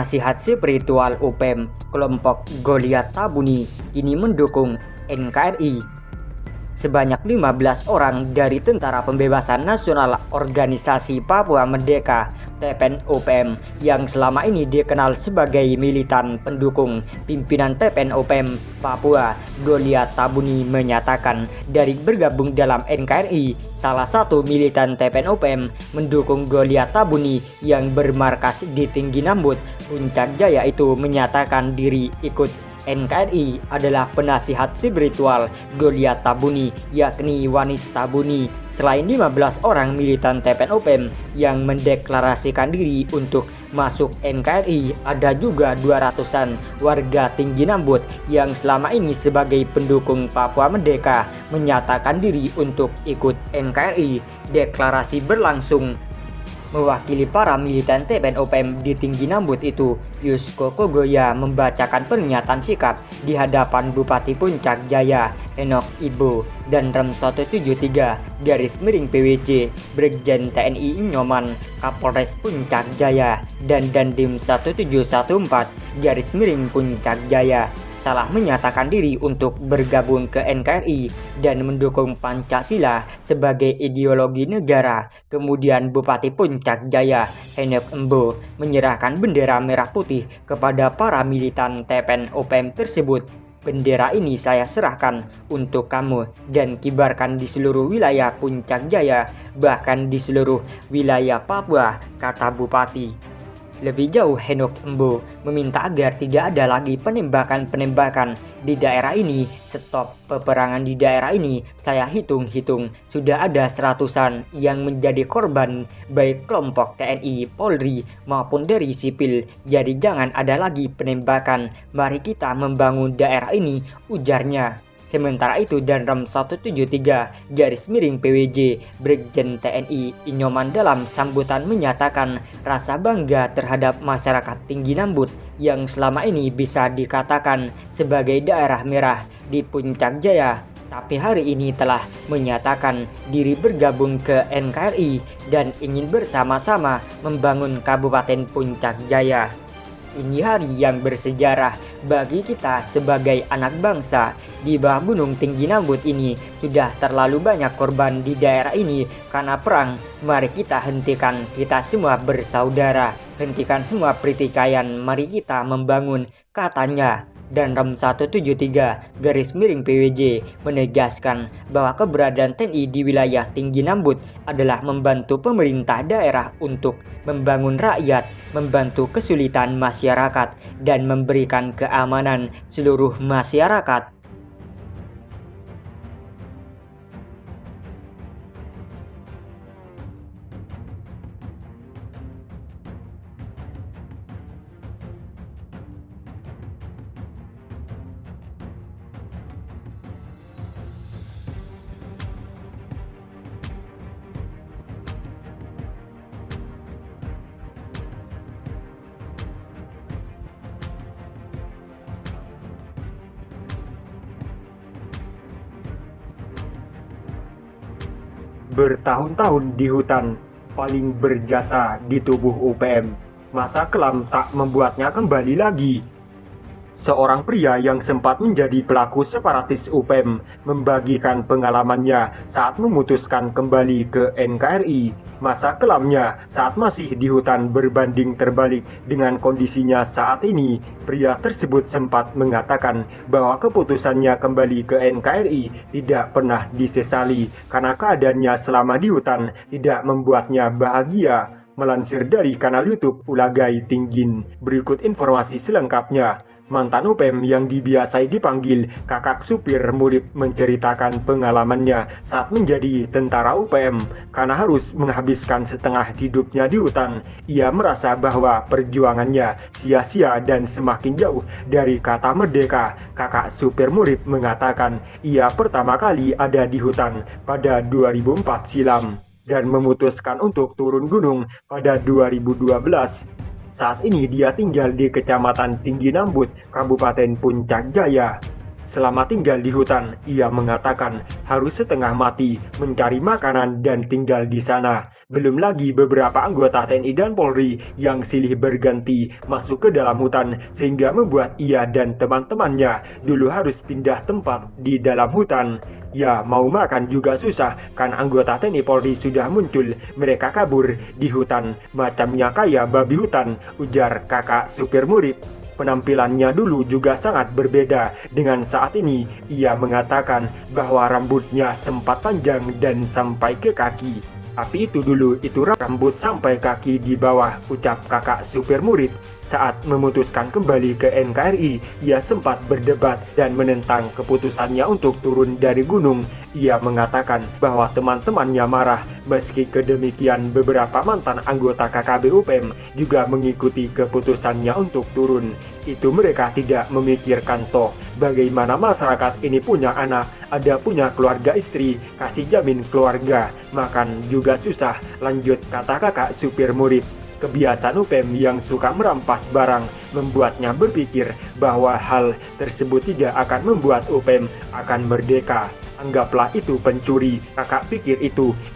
penasihat spiritual UPM kelompok Goliat Tabuni kini mendukung NKRI. Sebanyak 15 orang dari Tentara Pembebasan Nasional Organisasi Papua Merdeka (TPN UPM) yang selama ini dikenal sebagai militan pendukung pimpinan TPN UPM Papua, Goliat Tabuni menyatakan dari bergabung dalam NKRI. Salah satu militan TPN UPM mendukung Goliat Tabuni yang bermarkas di Tinggi Nambut, Puncak Jaya itu menyatakan diri ikut NKRI adalah penasihat spiritual Goliat Tabuni, yakni Wanis Tabuni. Selain 15 orang militan TPN UPM yang mendeklarasikan diri untuk masuk NKRI, ada juga 200-an warga Tinggi Nambut yang selama ini sebagai pendukung Papua Merdeka menyatakan diri untuk ikut NKRI. Deklarasi berlangsung mewakili para militan TPN UPM di Tinggi Nambut itu, Yusko Kogoya membacakan pernyataan sikap di hadapan Bupati Puncak Jaya, Henok Ibo, dan Rem 173 _PWJ, Brigjen TNI Nyoman, Kapolres Puncak Jaya, dan Dandim 1714 Puncak Jaya salah menyatakan diri untuk bergabung ke NKRI dan mendukung Pancasila sebagai ideologi negara. Kemudian Bupati Puncak Jaya, Henok Embo, menyerahkan bendera merah putih kepada para militan TPN UPM tersebut. Bendera ini saya serahkan untuk kamu dan kibarkan di seluruh wilayah Puncak Jaya, bahkan di seluruh wilayah Papua, kata Bupati. Lebih jauh, Henok Embo meminta agar tidak ada lagi penembakan-penembakan di daerah ini. Stop peperangan di daerah ini. Saya hitung-hitung sudah ada 100-an yang menjadi korban, baik kelompok TNI, Polri maupun dari sipil. Jadi jangan ada lagi penembakan. Mari kita membangun daerah ini, ujarnya. Sementara itu, Danrem 173 _PWJ, Brigjen TNI Inyoman dalam sambutan menyatakan rasa bangga terhadap masyarakat Tinggi Nambut yang selama ini bisa dikatakan sebagai daerah merah di Puncak Jaya, tapi hari ini telah menyatakan diri bergabung ke NKRI dan ingin bersama-sama membangun Kabupaten Puncak Jaya. Ini hari yang bersejarah bagi kita sebagai anak bangsa. Di bawah Gunung Tinggi Nambut ini sudah terlalu banyak korban di daerah ini karena perang. Mari kita hentikan, kita semua bersaudara. Hentikan semua pertikaian, mari kita membangun, katanya. Dan Rem 173 _PWJ menegaskan bahwa keberadaan TNI di wilayah Tinggi Nambut adalah membantu pemerintah daerah untuk membangun rakyat, membantu kesulitan masyarakat, dan memberikan keamanan seluruh masyarakat. Bertahun-tahun di hutan, paling berjasa di tubuh UPM. Masa kelam tak membuatnya kembali lagi. Seorang pria yang sempat menjadi pelaku separatis UPM membagikan pengalamannya saat memutuskan kembali ke NKRI. Masa kelamnya saat masih di hutan berbanding terbalik dengan kondisinya saat ini. Pria tersebut sempat mengatakan bahwa keputusannya kembali ke NKRI tidak pernah disesali karena keadaannya selama di hutan tidak membuatnya bahagia. Melansir dari kanal YouTube Ulagai Tinggin, berikut informasi selengkapnya. Mantan UPM yang dibiasai dipanggil kakak supir murid menceritakan pengalamannya saat menjadi tentara UPM. Karena harus menghabiskan setengah hidupnya di hutan, ia merasa bahwa perjuangannya sia-sia dan semakin jauh dari kata merdeka. Kakak supir murid mengatakan ia pertama kali ada di hutan pada 2004 silam dan memutuskan untuk turun gunung pada 2012. Saat ini dia tinggal di Kecamatan Tinggi Nambut, Kabupaten Puncak Jaya. Selama tinggal di hutan, ia mengatakan harus setengah mati mencari makanan dan tinggal di sana. Belum lagi beberapa anggota TNI dan Polri yang silih berganti masuk ke dalam hutan sehingga membuat ia dan teman-temannya dulu harus pindah tempat di dalam hutan. Ya, mau makan juga susah kan anggota TNI Polri sudah muncul. Mereka kabur di hutan, macamnya kayak babi hutan, ujar kakak supir murid. Penampilannya dulu juga sangat berbeda dengan saat ini. Ia mengatakan bahwa rambutnya sempat panjang dan sampai ke kaki. Tapi itu dulu, itu rambut sampai kaki di bawah, ucap kakak supir murid. Saat memutuskan kembali ke NKRI, ia sempat berdebat dan menentang keputusannya untuk turun dari gunung. Ia mengatakan bahwa teman-temannya marah. Meski kedemikian, beberapa mantan anggota KKB UPM juga mengikuti keputusannya untuk turun. Itu mereka tidak memikirkan toh bagaimana masyarakat ini punya anak, ada punya keluarga istri, kasih jamin keluarga, makan juga susah, lanjut kata kakak supir murid. Kebiasaan UPM yang suka merampas barang membuatnya berpikir bahwa hal tersebut tidak akan membuat UPM akan merdeka. Anggaplah itu pencuri, kakak pikir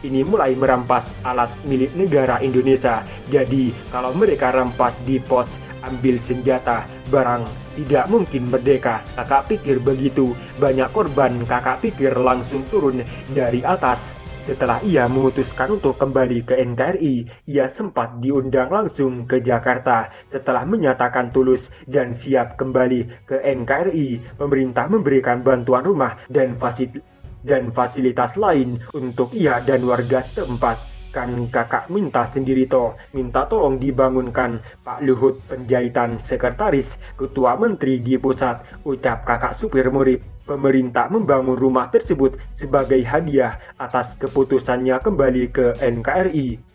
ini mulai merampas alat milik negara Indonesia. Jadi kalau mereka rampas di pos, ambil senjata, barang tidak mungkin merdeka. Kakak pikir begitu, banyak korban kakak pikir langsung turun dari atas. Setelah ia memutuskan untuk kembali ke NKRI, ia sempat diundang langsung ke Jakarta. Setelah menyatakan tulus dan siap kembali ke NKRI, pemerintah memberikan bantuan rumah dan fasilitas lain untuk ia dan warga setempat. Kan kakak minta sendiri minta tolong dibangunkan Pak Luhut Panjaitan, sekretaris Ketua Menteri di pusat, ucap kakak supir murid. Pemerintah membangun rumah tersebut sebagai hadiah atas keputusannya kembali ke NKRI.